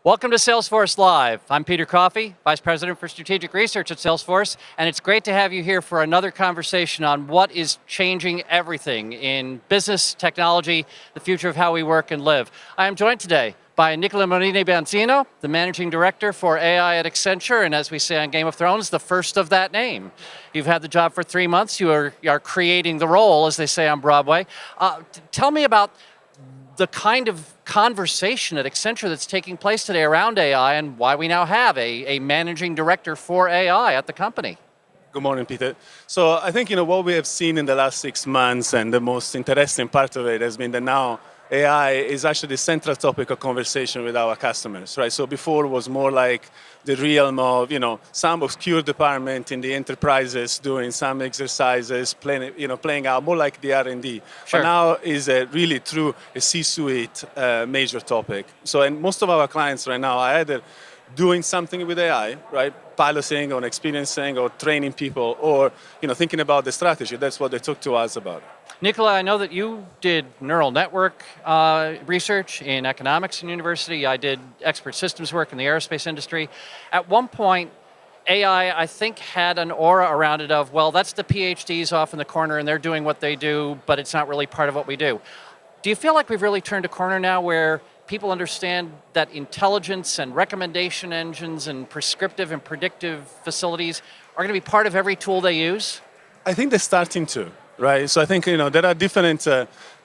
Welcome to Salesforce Live. I'm Peter Coffey, Vice President for Strategic Research at Salesforce, and it's great to have you here for another conversation on what is changing everything in business, technology, the future of how we work and live. I am joined today by Nicola Morini Banzino, the Managing Director for AI at Accenture, and as we say on Game of Thrones, the first of that name. You've had the job for 3 months, you are creating the role, as they say on Broadway. Tell me about the kind of conversation at Accenture that's taking place today around AI and why we now have a managing director for AI at the company. Good morning, Peter. So I think what we have seen in the last 6 months, and the most interesting part of it has been that now AI is actually the central topic of conversation with our customers, right? So before it was more like the realm of some obscure department in the enterprises doing some exercises, playing out more like the R&D. Sure. But now is really through a C-suite major topic. So and most of our clients right now are either doing something with AI, right? Piloting or experiencing or training people, or thinking about the strategy. That's what they talk to us about. Nicola, I know that you did neural network research in economics in university. I did expert systems work in the aerospace industry. At one point, AI, I think, had an aura around it of, well, that's the PhDs off in the corner and they're doing what they do, but it's not really part of what we do. Do you feel like we've really turned a corner now where people understand that intelligence and recommendation engines and prescriptive and predictive facilities are going to be part of every tool they use? I think they're starting to, right? So I think there are different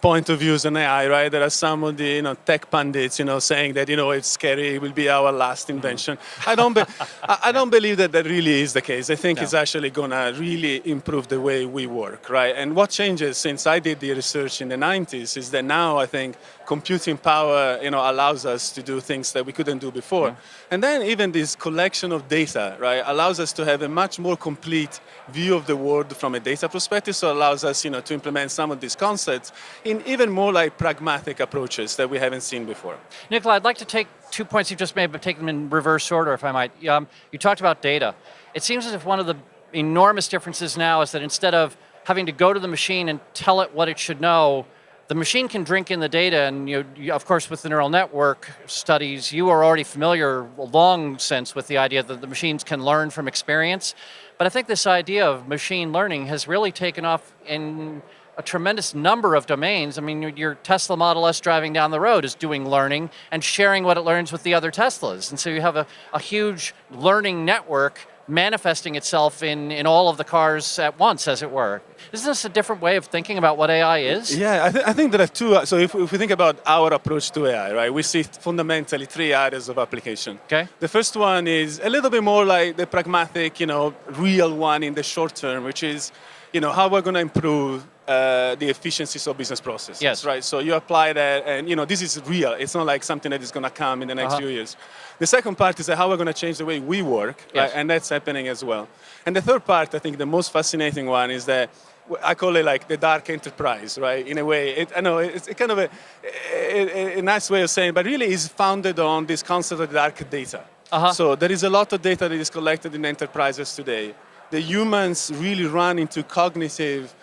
point of views on AI, right? There are some of the tech pundits, saying that it's scary, it will be our last invention. I don't believe that really is the case. I think it's actually going to really improve the way we work, right? And what changes since I did the research in the 90s is that now I think computing power, allows us to do things that we couldn't do before. Yeah. And then even this collection of data, right, allows us to have a much more complete view of the world from a data perspective. So it allows us, to implement some of these concepts in even more like pragmatic approaches that we haven't seen before. Nicola, I'd like to take 2 points you've just made, but take them in reverse order, if I might. You talked about data. It seems as if one of the enormous differences now is that instead of having to go to the machine and tell it what it should know, the machine can drink in the data, and you, of course, with the neural network studies, you are already familiar long since with the idea that the machines can learn from experience. But I think this idea of machine learning has really taken off in a tremendous number of domains. I mean, your Tesla Model S driving down the road is doing learning and sharing what it learns with the other Teslas. And so you have a huge learning network manifesting itself in all of the cars at once, as it were. Isn't this a different way of thinking about what AI is? Yeah, I think there are two. So if we think about our approach to AI, right, we see fundamentally 3 areas of application. Okay. The first one is a little bit more like the pragmatic, real one in the short term, which is, how we're going to improve the efficiencies of business processes. Yes. Right. So you apply that, and this is real. It's not like something that is going to come in the next few years. The second part is how we're going to change the way we work, yes, right? And that's happening as well. And the third part, I think, the most fascinating one is that I call it like the dark enterprise, right? In a way, I know it's kind of a nice way of saying, but really is founded on this concept of dark data. So there is a lot of data that is collected in enterprises today. The humans really run into cognitive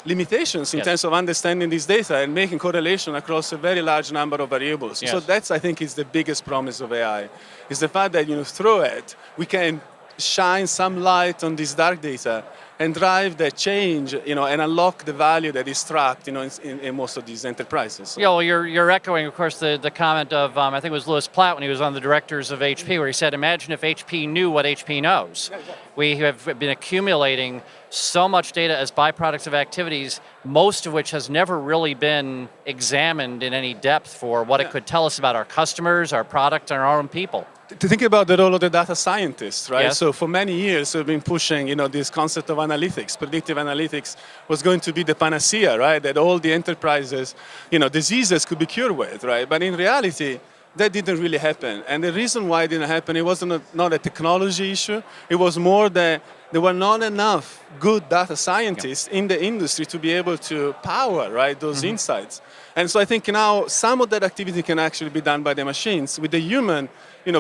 limitations in terms of understanding this data and making correlation across a very large number of variables. Yes. So that's, I think, is the biggest promise of AI, is the fact that through it, we can shine some light on this dark data and drive the change, and unlock the value that is trapped, in most of these enterprises. So. Yeah, well, you're echoing, of course, the comment of, I think it was Louis Platt when he was on the directors of HP, where he said, imagine if HP knew what HP knows. Yeah, exactly. We have been accumulating so much data as byproducts of activities, most of which has never really been examined in any depth for what it could tell us about our customers, our product, and our own people. To think about the role of the data scientist, right? Yes. So for many years, we've been pushing, this concept of analytics. Predictive analytics was going to be the panacea, right? That all the enterprises, diseases could be cured with, right? But in reality, that didn't really happen. And the reason why it didn't happen, it wasn't not a technology issue. It was more that there were not enough good data scientists in the industry to be able to power, right, those insights. And so I think now some of that activity can actually be done by the machines, with the human,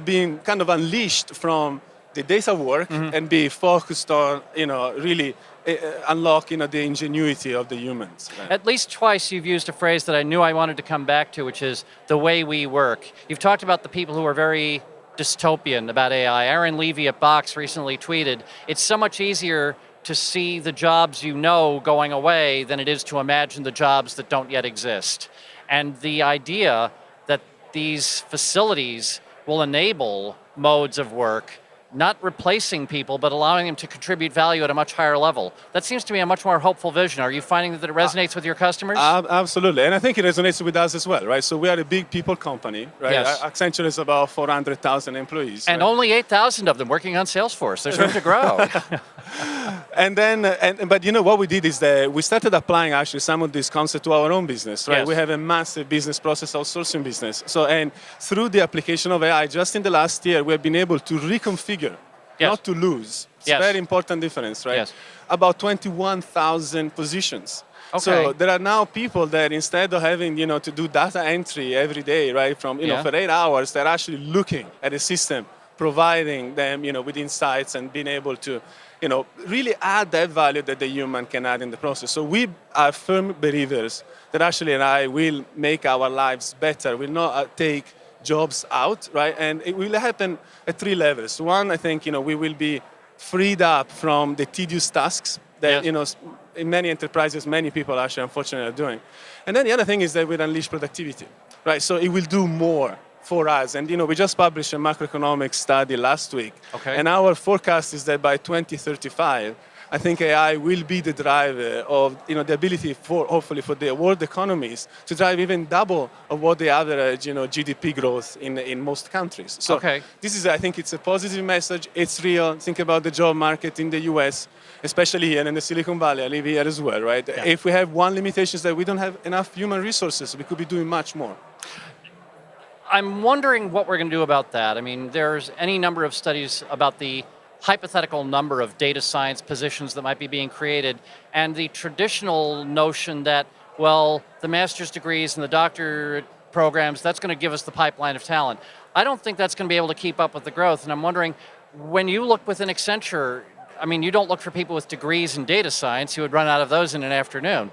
being kind of unleashed from the data work and be focused on, really unlock, the ingenuity of the humans. Right? At least twice you've used a phrase that I knew I wanted to come back to, which is the way we work. You've talked about the people who are very dystopian about AI. Aaron Levy at Box recently tweeted, it's so much easier to see the jobs you know going away than it is to imagine the jobs that don't yet exist. And the idea that these facilities will enable modes of work, not replacing people, but allowing them to contribute value at a much higher level. That seems to be a much more hopeful vision. Are you finding that it resonates with your customers? Absolutely, and I think it resonates with us as well, right? So we are a big people company, right? Yes. Accenture is about 400,000 employees. And right? only 8,000 of them working on Salesforce. There's room to grow. But what we did is that we started applying actually some of this concept to our own business, right? Yes. We have a massive business process outsourcing business. So, and through the application of AI, just in the last year, we have been able to reconfigure, Yes. not to lose. It's Yes. a very important difference, right? Yes. About 21,000 positions. Okay. So there are now people that instead of having, to do data entry every day, right, from, for 8 hours, they're actually looking at a system, providing them, with insights and being able to, really add that value that the human can add in the process. So we are firm believers that actually AI will make our lives better, will not take jobs out, right? And it will happen at 3 levels. One, I think, we will be freed up from the tedious tasks that, Yes. In many enterprises, many people actually, unfortunately, are doing. And then the other thing is that we'll unleash productivity, right? So it will do more for us. And, we just published a macroeconomic study last week. Okay. And our forecast is that by 2035, I think AI will be the driver of, the ability for, hopefully, for the world economies to drive even double of what the average, GDP growth in most countries. So Okay. this is, I think it's a positive message. It's real. Think about the job market in the US, especially here in the Silicon Valley. I live here as well, right? Yeah. If we have one limitation is that we don't have enough human resources, we could be doing much more. I'm wondering what we're going to do about that. I mean, there's any number of studies about the hypothetical number of data science positions that might be being created, and the traditional notion that, well, the master's degrees and the doctorate programs, that's going to give us the pipeline of talent. I don't think that's going to be able to keep up with the growth, and I'm wondering, when you look within Accenture, I mean, you don't look for people with degrees in data science, you would run out of those in an afternoon.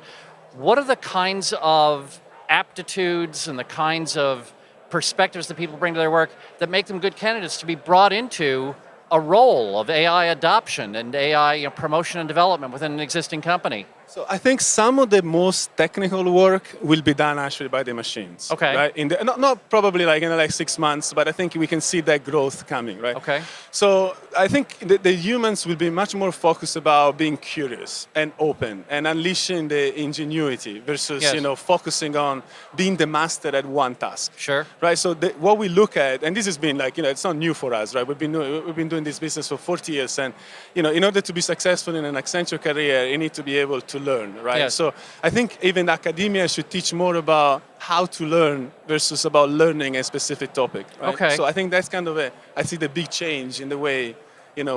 What are the kinds of aptitudes and the kinds of perspectives that people bring to their work that make them good candidates to be brought into a role of AI adoption and AI promotion and development within an existing company? So I think some of the most technical work will be done actually by the machines. Okay. Right? Not probably like in like 6 months, but I think we can see that growth coming, right? Okay. So I think the humans will be much more focused about being curious and open and unleashing the ingenuity versus, Yes. focusing on being the master at one task. Sure. Right. So what we look at, and this has been like, it's not new for us, right? We've been doing this business for 40 years, and in order to be successful in an Accenture career, you need to be able to learn, right? Yes. So I think even academia should teach more about how to learn versus about learning a specific topic. Right? Okay. So I think that's kind of I see the big change in the way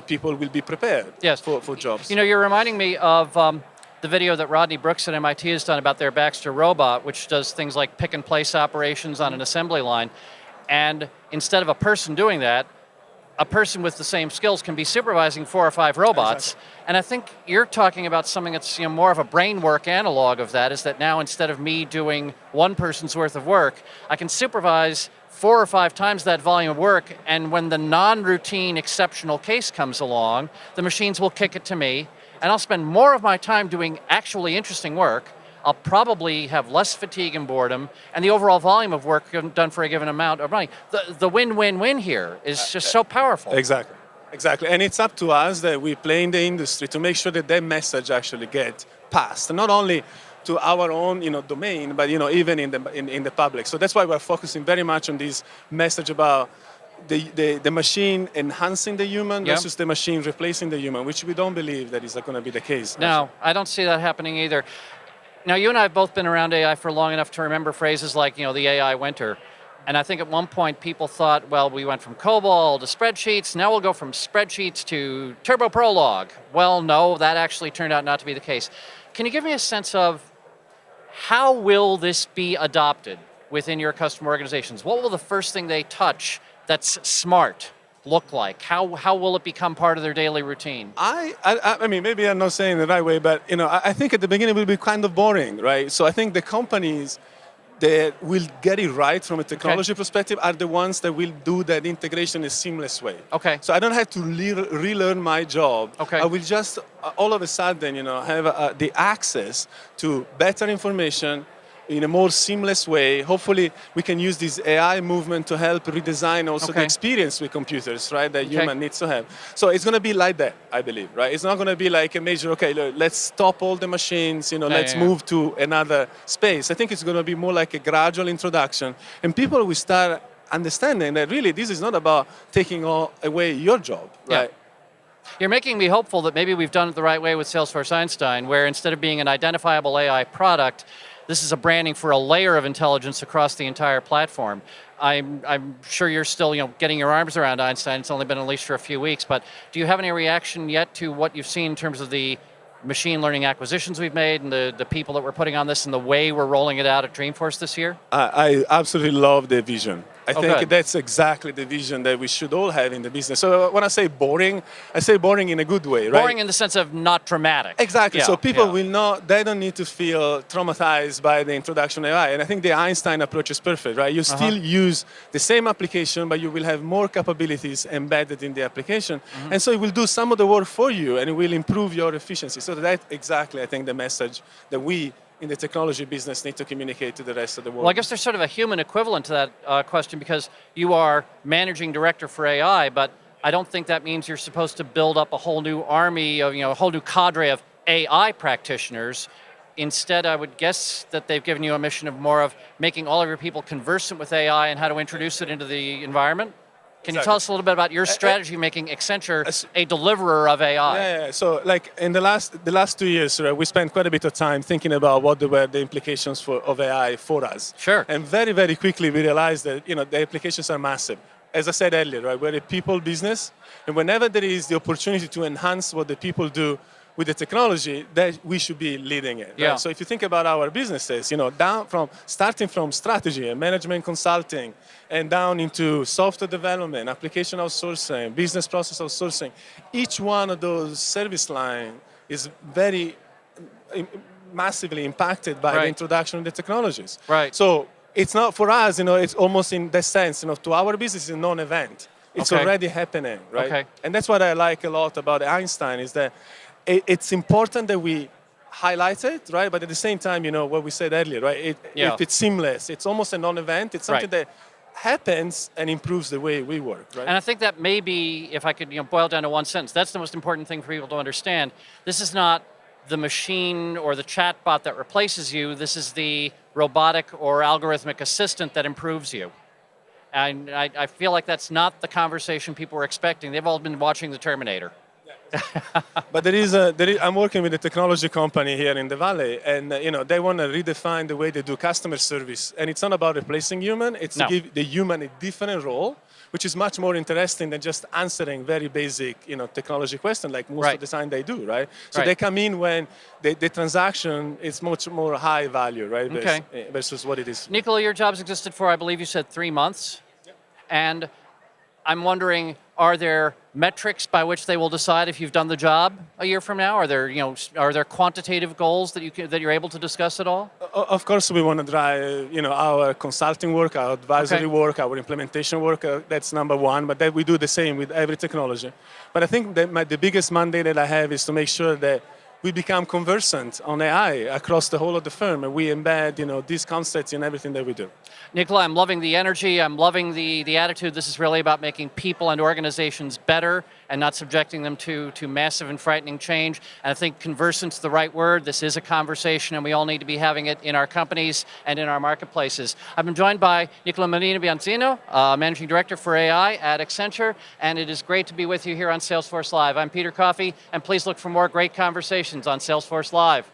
people will be prepared Yes. for jobs. You're reminding me of the video that Rodney Brooks at MIT has done about their Baxter robot, which does things like pick and place operations on an assembly line. And instead of a person doing that, a person with the same skills can be supervising 4 or 5 robots. Exactly. And I think you're talking about something that's more of a brain work analog of that, is that now instead of me doing one person's worth of work, I can supervise 4 or 5 times that volume of work, and when the non-routine exceptional case comes along, the machines will kick it to me, and I'll spend more of my time doing actually interesting work. I'll probably have less fatigue and boredom, and the overall volume of work done for a given amount of money. The win-win-win here is just so powerful. Exactly. And it's up to us that we play in the industry to make sure that message actually gets passed, not only to our own domain, but even in the public. So that's why we're focusing very much on this message about the machine enhancing the human versus the machine replacing the human, which we don't believe that is going to be the case. No, I don't see that happening either. Now, you and I have both been around AI for long enough to remember phrases like, the AI winter. And I think at one point people thought, well, we went from COBOL to spreadsheets, now we'll go from spreadsheets to Turbo Prolog. Well, no, that actually turned out not to be the case. Can you give me a sense of how will this be adopted within your customer organizations? What will the first thing they touch that's smart look like? How will it become part of their daily routine? I mean, maybe I'm not saying it the right way, but I think at the beginning it will be kind of boring, right? So I think the companies that will get it right from a technology perspective are the ones that will do that integration in a seamless way. Okay. So I don't have to relearn my job. Okay. I will just all of a sudden, have the access to better information in a more seamless way. Hopefully, we can use this AI movement to help redesign also the experience with computers, right, that human needs to have. So it's going to be like that, I believe, right? It's not going to be like a major, okay, look, let's stop all the machines, let's move to another space. I think it's going to be more like a gradual introduction, and people will start understanding that really this is not about taking away your job, right? Yeah. You're making me hopeful that maybe we've done it the right way with Salesforce Einstein, where instead of being an identifiable AI product, this is a branding for a layer of intelligence across the entire platform. I'm sure you're still getting your arms around Einstein. It's only been unleashed for a few weeks, but do you have any reaction yet to what you've seen in terms of the machine learning acquisitions we've made and the people that we're putting on this and the way we're rolling it out at Dreamforce this year? I absolutely love the vision. I think good. that's exactly the vision that we should all have in the business. So when I say boring, I say boring in a good way, right? Boring in the sense of not dramatic. Exactly. Yeah, So people yeah. will not, they don't need to feel traumatized by the introduction of AI. And I think the Einstein approach is perfect, right? You still use the same application, but you will have more capabilities embedded in the application. And so it will do some of the work for you and it will improve your efficiency. So that's exactly, I think, the message that we in the technology business need to communicate to the rest of the world. Well, I guess there's sort of a human equivalent to that question because you are managing director for AI, but I don't think that means you're supposed to build up a whole new army of, a whole new cadre of AI practitioners. Instead, I would guess that they've given you a mission of more of making all of your people conversant with AI and how to introduce it into the environment. Can you tell us a little bit about your strategy making Accenture a deliverer of AI? Yeah. So, like in the last 2 years, we spent quite a bit of time thinking about what were the implications of AI for us. Sure. And very, very quickly we realized that the applications are massive. As I said earlier, right, we're a people business, and whenever there is the opportunity to enhance what the people do with the technology, that we should be leading it. Right? Yeah. So if you think about our businesses, starting from strategy and management consulting, and down into software development, application outsourcing, business process outsourcing, each one of those service lines is very massively impacted by the introduction of the technologies. Right. So it's not for us, it's almost in that sense, to our business, it's a non-event. It's already happening, right? Okay. And that's what I like a lot about Einstein is that it's important that we highlight it, right? But at the same time, what we said earlier, right? If it's seamless, it's almost a non-event. It's something that happens and improves the way we work, right? And I think that may be, if I could boil down to one sentence, that's the most important thing for people to understand. This is not the machine or the chatbot that replaces you. This is the robotic or algorithmic assistant that improves you. And I feel like that's not the conversation people were expecting. They've all been watching The Terminator. But I'm working with a technology company here in the Valley, and they want to redefine the way they do customer service. And it's not about replacing human; it's to give the human a different role, which is much more interesting than just answering very basic, technology questions like most of the time they do, right? So they come in when the transaction is much more high value, right? Versus what it is. Nicola, your job's existed for, I believe you said 3 months, and I'm wondering, are there metrics by which they will decide if you've done the job a year from now? Are there quantitative goals that you're able to discuss at all? Of course, we want to drive, our consulting work, our advisory work, our implementation work. That's number one. But that we do the same with every technology. But I think that the biggest mandate that I have is to make sure that we become conversant on AI across the whole of the firm, and we embed, these concepts in everything that we do. Nicola, I'm loving the energy. I'm loving the attitude. This is really about making people and organizations better and not subjecting them to massive and frightening change. And I think conversant's the right word. This is a conversation, and we all need to be having it in our companies and in our marketplaces. I've been joined by Nicola Marino-Bianzino, Managing Director for AI at Accenture, and it is great to be with you here on Salesforce Live. I'm Peter Coffey, and please look for more great conversations on Salesforce Live.